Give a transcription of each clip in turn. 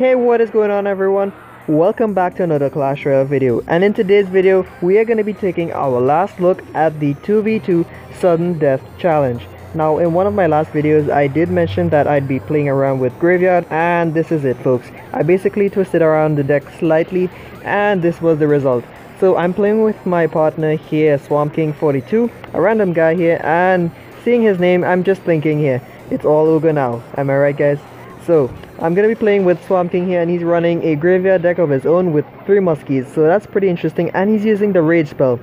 Hey, what is going on everyone? Welcome back to another Clash Royale video, and in today's video we are going to be taking our last look at the 2v2 sudden death challenge. Now in one of my last videos I did mention that I'd be playing around with graveyard, and this is it folks. I basically twisted around the deck slightly and this was the result. So I'm playing with my partner here, Swamp King 42, a random guy here, and seeing his name I'm just thinking here, it's all ogre now, am I right guys? So I'm gonna be playing with Swamp King here, and he's running a graveyard deck of his own with 3 muskies, so that's pretty interesting, and he's using the rage spell.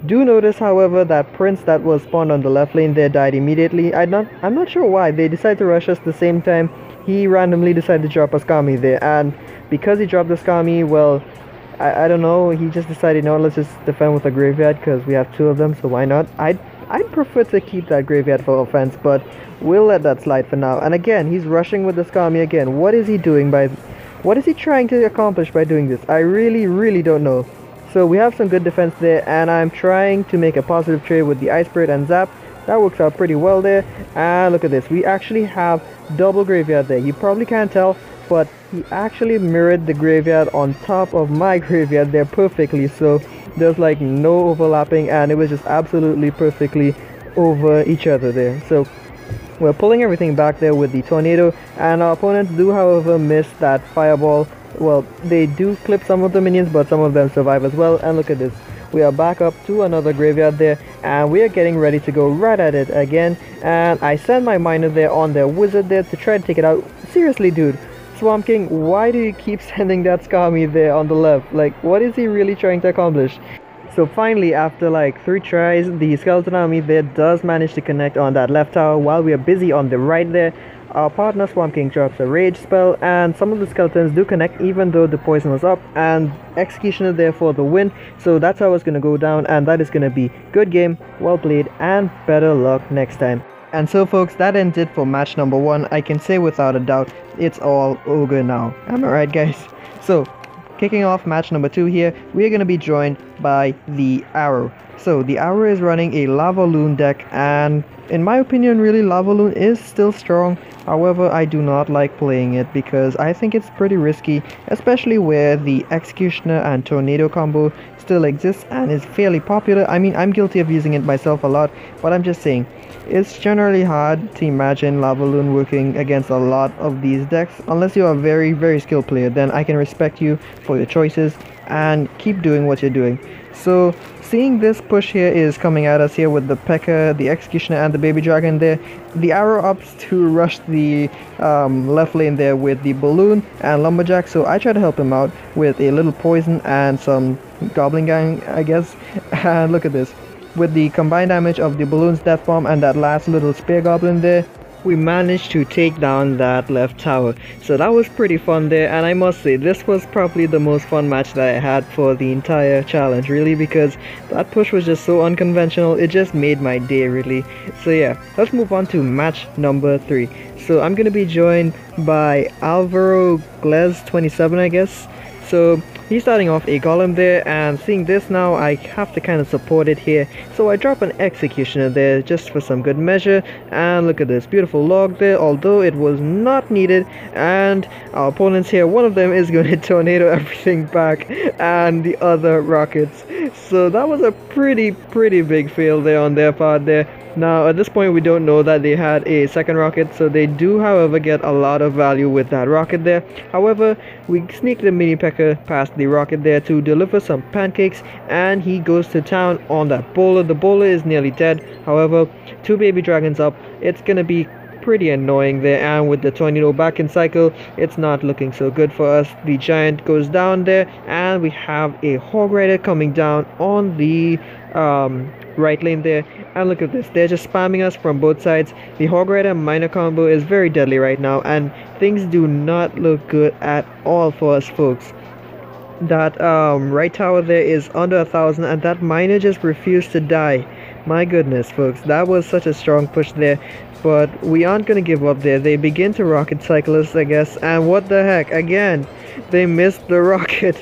Do notice however that prince that was spawned on the left lane there died immediately. I'm not sure why they decided to rush us the same time. He randomly decided to drop a Skami there, and because he dropped the Skami, well, I don't know, he just decided, no, let's just defend with a graveyard because we have 2 of them, so why not? I'd prefer to keep that graveyard for offense, but we'll let that slide for now. And again, he's rushing with the Skami again. What is he doing what is he trying to accomplish by doing this? I really don't know. So we have some good defense there, and I'm trying to make a positive trade with the Ice Spirit and Zap. That works out pretty well there. And look at this, we actually have double graveyard there. You probably can't tell, but he actually mirrored the graveyard on top of my graveyard there perfectly, so there's like no overlapping, and it was just absolutely perfectly over each other there. So we're pulling everything back there with the tornado, and our opponents do however miss that fireball. Well, they do clip some of the minions, but some of them survive as well. And look at this, we are back up to another graveyard there, and we are getting ready to go right at it again. And I send my miner there on their wizard there to try to take it out. Seriously dude, Swamp King, why do you keep sending that Skami there on the left? Like, what is he really trying to accomplish? So finally, after like 3 tries, the skeleton army there does manage to connect on that left tower while we are busy on the right there. Our partner Swamp King drops a rage spell, and some of the skeletons do connect even though the poison was up, and Executioner there for the win. So that's how it's going to go down, and that is going to be good game, well played, and better luck next time. And so folks, that ends it for match number 1. I can say without a doubt, it's all ogre now. Am I right guys? So, kicking off match number 2 here, we are going to be joined by the Arrow. So, the Arrow is running a Lava Loon deck, and in my opinion, really, Lava Loon is still strong. However, I do not like playing it because I think it's pretty risky, especially where the Executioner and Tornado combo still exists and is fairly popular. I mean, I'm guilty of using it myself a lot, but I'm just saying, it's generally hard to imagine Lava Loon working against a lot of these decks. Unless you're a very skilled player, then I can respect you for your choices and keep doing what you're doing. So seeing this push here is coming at us here with the P.E.K.K.A, the Executioner and the Baby Dragon there. The Arrow opts to rush the left lane there with the Balloon and Lumberjack, so I try to help him out with a little poison and some Goblin Gang, I guess. And look at this, with the combined damage of the Balloon's Death Bomb and that last little Spear Goblin there, we managed to take down that left tower. So that was pretty fun there, and I must say this was probably the most fun match that I had for the entire challenge, really, because that push was just so unconventional. It just made my day, really. So yeah, let's move on to match number 3. So I'm gonna be joined by Alvaro Glez 27, I guess. So he's starting off a golem there, and seeing this now, I have to kind of support it here. So I drop an Executioner there just for some good measure, and look at this beautiful log there, although it was not needed. And our opponents here, one of them is going to tornado everything back, and the other rockets. So that was a pretty big fail there on their part there. Now at this point we don't know that they had a second rocket, so they do however get a lot of value with that rocket there. However, we sneak the mini P.E.K.K.A past the rocket there to deliver some pancakes, and he goes to town on that bowler. The bowler is nearly dead, however 2 baby dragons up, it's gonna be pretty annoying there, and with the tornado back in cycle, it's not looking so good for us. The giant goes down there, and we have a Hog Rider coming down on the right lane there, and look at this, they're just spamming us from both sides. The Hog Rider minor combo is very deadly right now, and things do not look good at all for us folks. That right tower there is under 1,000, and that miner just refused to die. My goodness folks, that was such a strong push there, but we aren't gonna give up there. They begin to rocket cyclists, I guess, and what the heck, again they missed the rocket.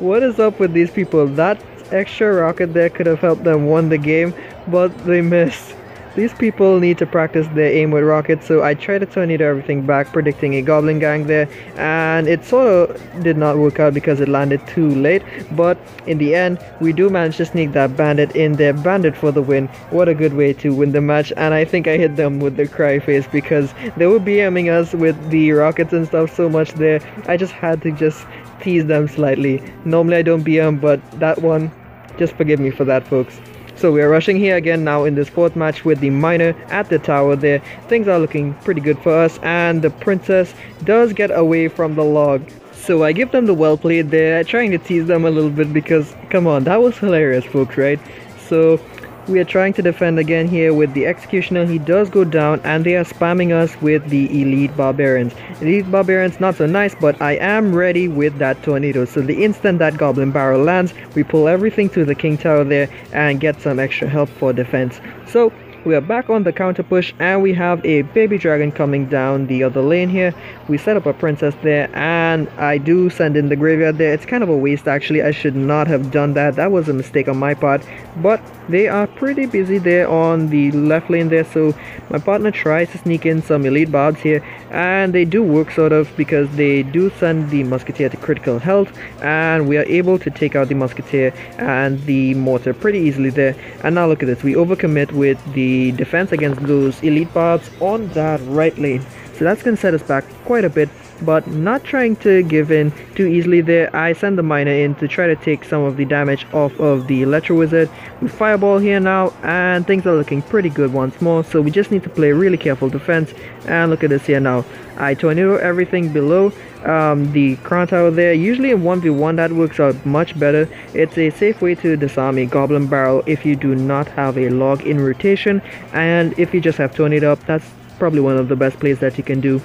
What is up with these people? That extra rocket there could have helped them win the game, but they missed. these people need to practice their aim with rockets, so I tried to tornado everything back, predicting a goblin gang there, and it sort of did not work out because it landed too late, but in the end we do manage to sneak that bandit in there. Bandit for the win. What a good way to win the match, and I think I hit them with the cry face because they were BMing us with the rockets and stuff so much there. I just had to just tease them slightly. Normally I don't BM, but that one, just forgive me for that, folks. So we are rushing here again now in this fourth match with the miner at the tower there. Things are looking pretty good for us, and the princess does get away from the log. So I give them the well played there, trying to tease them a little bit because, come on, that was hilarious, folks, right? So we are trying to defend again here with the executioner. He does go down, and they are spamming us with the elite barbarians. Elite barbarians, not so nice, but I am ready with that tornado. So the instant that goblin barrel lands, we pull everything to the king tower there and get some extra help for defense. So we are back on the counter push, and we have a baby dragon coming down the other lane here. We set up a princess there, and I do send in the graveyard there. It's kind of a waste actually. I should not have done that. That was a mistake on my part, but they are pretty busy there on the left lane there, so my partner tries to sneak in some elite barbs here, and they do work sort of because they do send the musketeer to critical health, and we are able to take out the musketeer and the mortar pretty easily there. And now look at this, we overcommit with the defense against those elite barbs on that right lane, so that's gonna set us back quite a bit, but not trying to give in too easily there. I send the miner in to try to take some of the damage off of the electro wizard. We fireball here now, and things are looking pretty good once more, so we just need to play really careful defense. And look at this here now, I tornado everything below the crown tower there. Usually in 1v1 that works out much better. It's a safe way to disarm a goblin barrel if you do not have a log in rotation, and if you just have tornado up, that's probably one of the best plays that you can do.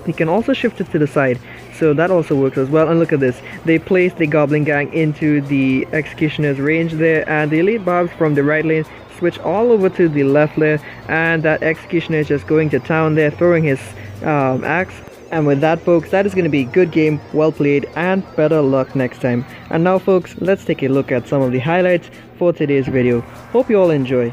You can also shift it to the side, so that also works as well. And look at this, they placed the goblin gang into the executioner's range there, and the elite barbs from the right lane switch all over to the left lane, and that executioner is just going to town there, throwing his axe. And with that, folks, that is going to be a good game, well played, and better luck next time. And now, folks, let's take a look at some of the highlights for today's video. Hope you all enjoy.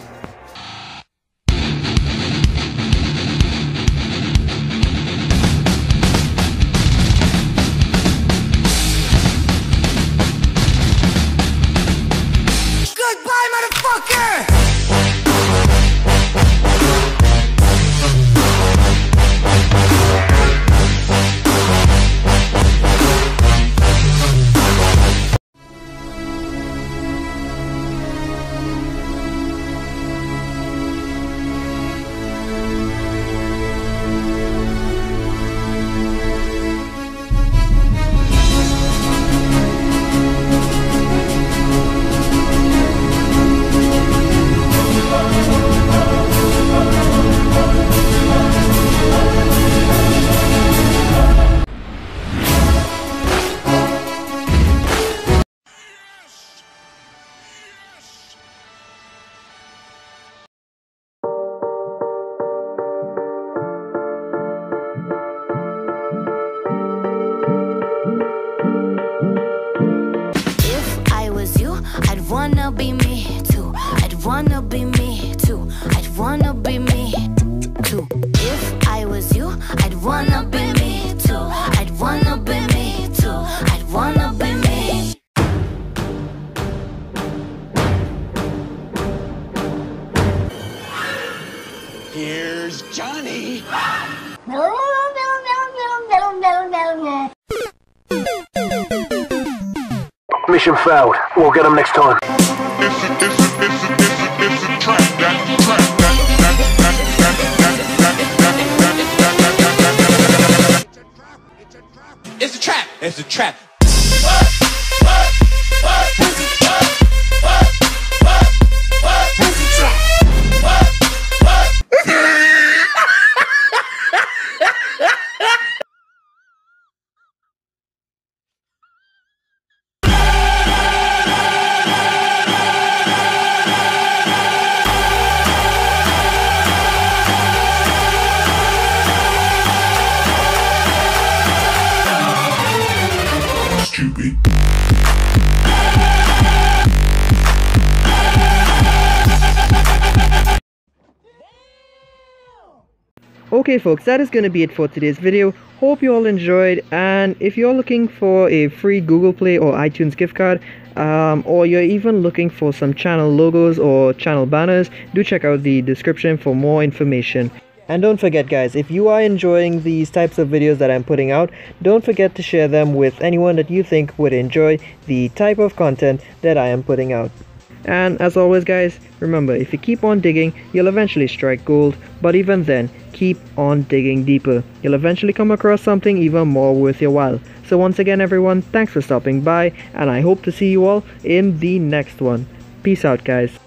wanna be me too. I'd wanna be me too. I'd wanna be me too. If I was you, I'd wanna be me too. I'd wanna be me too. I'd wanna be me. Here's Johnny. Mission failed. We'll get them next time. It's a trap. It's a trap. Stupid. Okay folks, that is going to be it for today's video. Hope you all enjoyed, and if you're looking for a free Google Play or iTunes gift card, or you're even looking for some channel logos or channel banners, do check out the description for more information. And don't forget guys, if you are enjoying these types of videos that I'm putting out, don't forget to share them with anyone that you think would enjoy the type of content that I am putting out. And as always guys, remember, if you keep on digging, you'll eventually strike gold, but even then, keep on digging deeper. You'll eventually come across something even more worth your while. So once again everyone, thanks for stopping by, and I hope to see you all in the next one. Peace out guys.